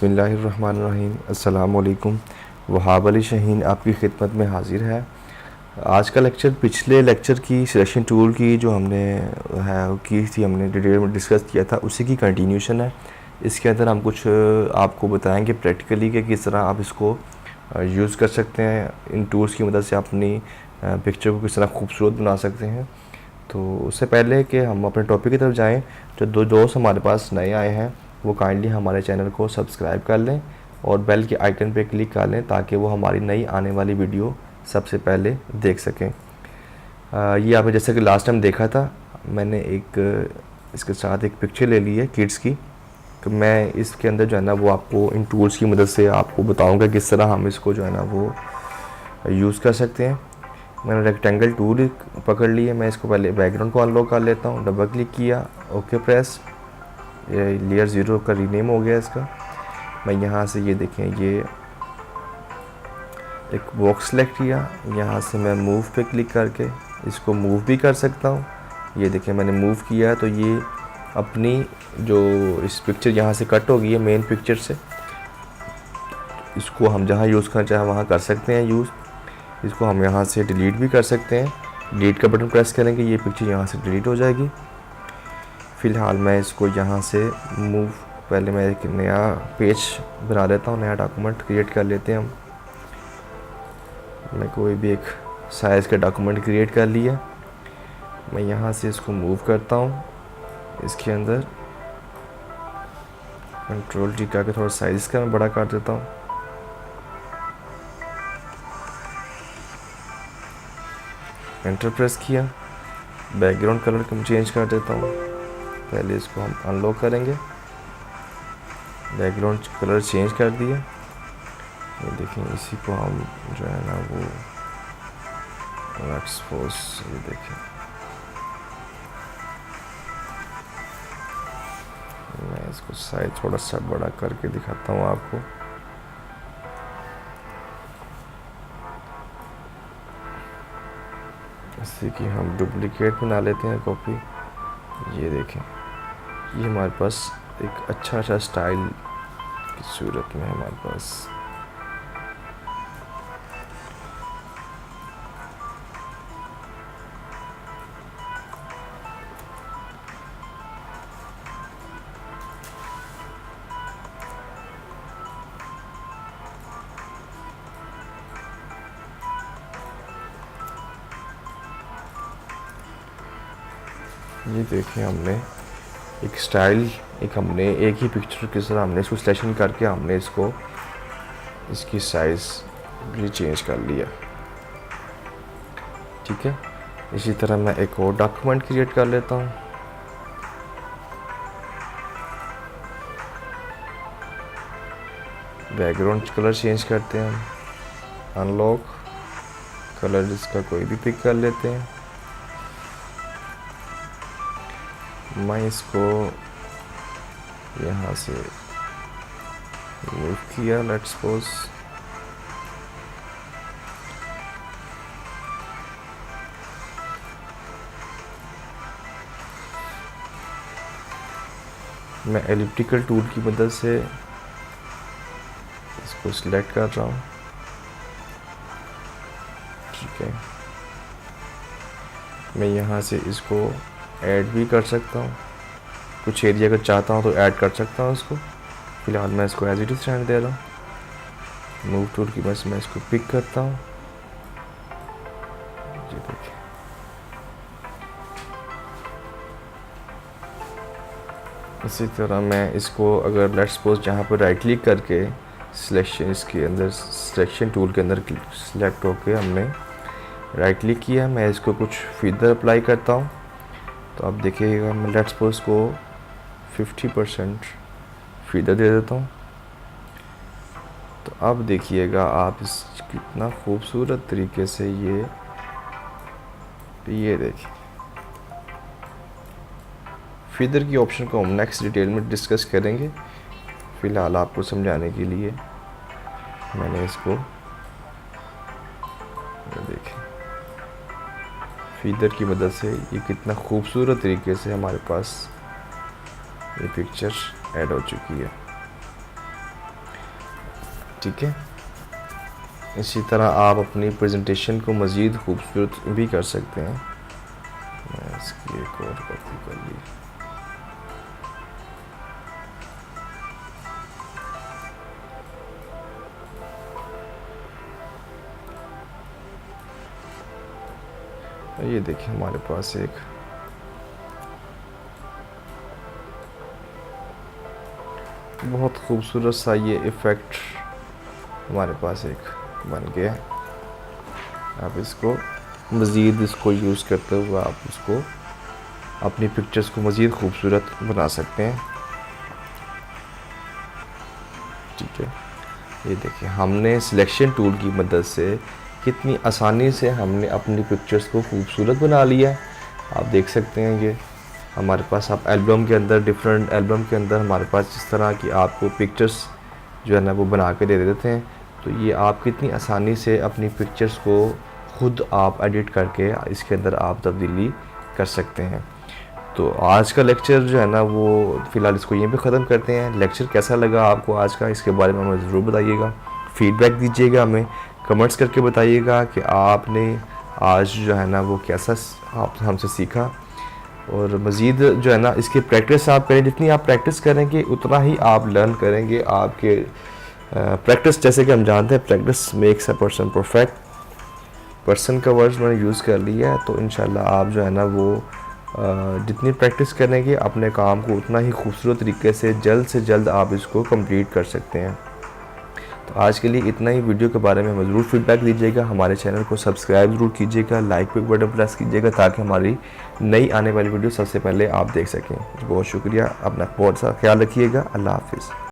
बिस्मिल्लाहिर्रहमानिर्रहीम। अस्सलाम वालेकुम। वहाब अली शाहीन आपकी खिदमत में हाजिर है। आज का लेक्चर पिछले लेक्चर की सिलेक्शन टूल की जो हमने है की थी, हमने डिटेल में डिस्कस किया था, उसी की कंटिन्यूशन है। इसके अंदर हम कुछ आपको बताएंगे प्रैक्टिकली कि किस तरह आप इसको यूज़ कर सकते हैं। इन टूल्स की मदद से अपनी पिक्चर को किस तरह खूबसूरत बना सकते हैं। तो उससे पहले कि हम अपने टॉपिक की तरफ जाएं, जो दो दोस्त हमारे पास नए आए हैं वो काइंडली हमारे चैनल को सब्सक्राइब कर लें और बेल के आइकन पे क्लिक कर लें ताकि वो हमारी नई आने वाली वीडियो सबसे पहले देख सकें। ये आपने जैसे कि लास्ट टाइम देखा था, मैंने इसके साथ एक पिक्चर ले ली है किड्स की। तो मैं इसके अंदर जो है ना वो आपको इन टूल्स की मदद से आपको बताऊंगा किस तरह हम इसको जो है ना वो यूज़ कर सकते हैं। मैंने रेक्टेंगल टूल पकड़ ली है। मैं इसको पहले बैकग्राउंड को अनलॉक कर लेता हूँ, डबल क्लिक किया, ओके प्रेस। ये लेयर 0 का रीनेम हो गया इसका। मैं यहाँ से ये देखें, ये एक बॉक्स सेलेक्ट किया, यहाँ से मैं मूव पे क्लिक करके इसको मूव भी कर सकता हूँ। ये देखें मैंने मूव किया है तो ये अपनी जो इस पिक्चर यहाँ से कट हो गई है मेन पिक्चर से। इसको हम जहाँ यूज़ करना चाहें वहाँ कर सकते हैं यूज़। इसको हम यहाँ से डिलीट भी कर सकते हैं। डिलीट का बटन प्रेस करेंगे, ये पिक्चर यहाँ से डिलीट हो जाएगी। फ़िलहाल मैं इसको यहाँ से मूव, पहले मैं एक नया पेज बना लेता हूँ, नया डॉक्यूमेंट क्रिएट कर लेते हैं हम। मैं कोई भी एक साइज़ का डॉक्यूमेंट क्रिएट कर लिया। मैं यहाँ से इसको मूव करता हूँ, इसके अंदर कंट्रोल टी करके थोड़ा साइज़ इसका मैं बड़ा कर देता हूँ। एंटर प्रेस किया, बैकग्राउंड कलर को चेंज कर देता हूँ। पहले इसको हम अनलॉक करेंगे, बैकग्राउंड कलर चेंज कर दिया। ये देखें, इसी को हम जो है ना वो लेट्स सपोज, ये देखें मैं इसको साइज थोड़ा सा बड़ा करके दिखाता हूँ आपको। इसी की हम डुप्लीकेट बना लेते हैं कॉपी। ये देखें, ये हमारे पास एक अच्छा सा स्टाइल की सूरत में हमारे पास। ये देखें, हमने एक स्टाइल, हमने एक ही पिक्चर की तरह हमने इसको सिलेक्शन करके हमने इसकी साइज़ भी चेंज कर लिया। ठीक है, इसी तरह मैं एक और डॉक्यूमेंट क्रिएट कर लेता हूँ। बैकग्राउंड कलर चेंज करते हैं हम, अनलॉक कलर इसका कोई भी पिक कर लेते हैं। मैं इसको यहाँ से मूव किया, लेट्स सपोज मैं एलिप्टिकल टूल की मदद से इसको सिलेक्ट कर रहा हूँ। ठीक है, मैं यहाँ से इसको ऐड भी कर सकता हूँ, कुछ एरिया अगर चाहता हूँ तो ऐड कर सकता हूँ इसको। फिलहाल मैं इसको एज इट इज रहने दे रहा हूँ। मूव टूल की बस मैं इसको पिक करता हूँ। जी देखिए, इसी तरह मैं इसको अगर लेट्स सपोज जहाँ पर राइट क्लिक करके सिलेक्शन, इसके अंदर सिलेक्शन टूल के अंदर सिलेक्ट होके हमने राइट क्लिक किया, मैं इसको कुछ फीदर अप्लाई करता हूँ। तो आप देखिएगा, मैं लेट्स सपोज को 50% फीदर दे देता हूँ। तो अब देखिएगा आप इस कितना खूबसूरत तरीके से ये देखिए। फीदर की ऑप्शन को हम नेक्स्ट डिटेल में डिस्कस करेंगे। फ़िलहाल आपको समझाने के लिए मैंने इसको देखें, फीदर की मदद से ये कितना खूबसूरत तरीके से हमारे पास ये पिक्चर ऐड हो चुकी है। ठीक है। इसी तरह आप अपनी प्रेजेंटेशन को मज़ीद खूबसूरत भी कर सकते हैं। मैं इसकी एक और कॉपी कर ली। ये देखिए हमारे पास एक बहुत खूबसूरत सा ये इफ़ेक्ट हमारे पास एक बन गया। आप इसको मज़ीद इसको यूज़ करते हुए आप इसको अपनी पिक्चर्स को मज़ीद खूबसूरत बना सकते हैं। ठीक है, ये देखिए हमने सिलेक्शन टूल की मदद से कितनी आसानी से हमने अपनी पिक्चर्स को खूबसूरत बना लिया है। आप देख सकते हैं ये हमारे पास आप एल्बम के अंदर डिफरेंट एल्बम के अंदर हमारे पास जिस तरह की आपको पिक्चर्स जो है ना वो बना के दे देते हैं। तो ये आप कितनी आसानी से अपनी पिक्चर्स को खुद आप एडिट करके इसके अंदर आप तब्दीली कर सकते हैं। तो आज का लेक्चर जो है ना वो फ़िलहाल इसको यहीं पे ख़त्म करते हैं। लेक्चर कैसा लगा आपको आज का, इसके बारे में हमें ज़रूर बताइएगा, फ़ीडबैक दीजिएगा, हमें कमेंट्स करके बताइएगा कि आपने आज जो है ना वो कैसा आप हमसे सीखा। और मज़ीद जो है ना इसकी प्रैक्टिस आप करें, जितनी आप प्रैक्टिस करेंगे उतना ही आप लर्न करेंगे। आपके प्रैक्टिस, जैसे कि हम जानते हैं practice makes a person perfect, person का वर्ड मैंने यूज़ कर लिया है। तो इंशाल्लाह आप जो है ना वो जितनी प्रैक्टिस करेंगे अपने काम को उतना ही खूबसूरत तरीके से जल्द आप इसको कंप्लीट कर सकते हैं। तो आज के लिए इतना ही। वीडियो के बारे में हमें ज़रूर फीडबैक दीजिएगा, हमारे चैनल को सब्सक्राइब ज़रूर कीजिएगा, लाइक पे बटन प्रेस कीजिएगा ताकि हमारी नई आने वाली वीडियो सबसे पहले आप देख सकें। बहुत शुक्रिया, अपना बहुत सा ख्याल रखिएगा। अल्लाह हाफिज़।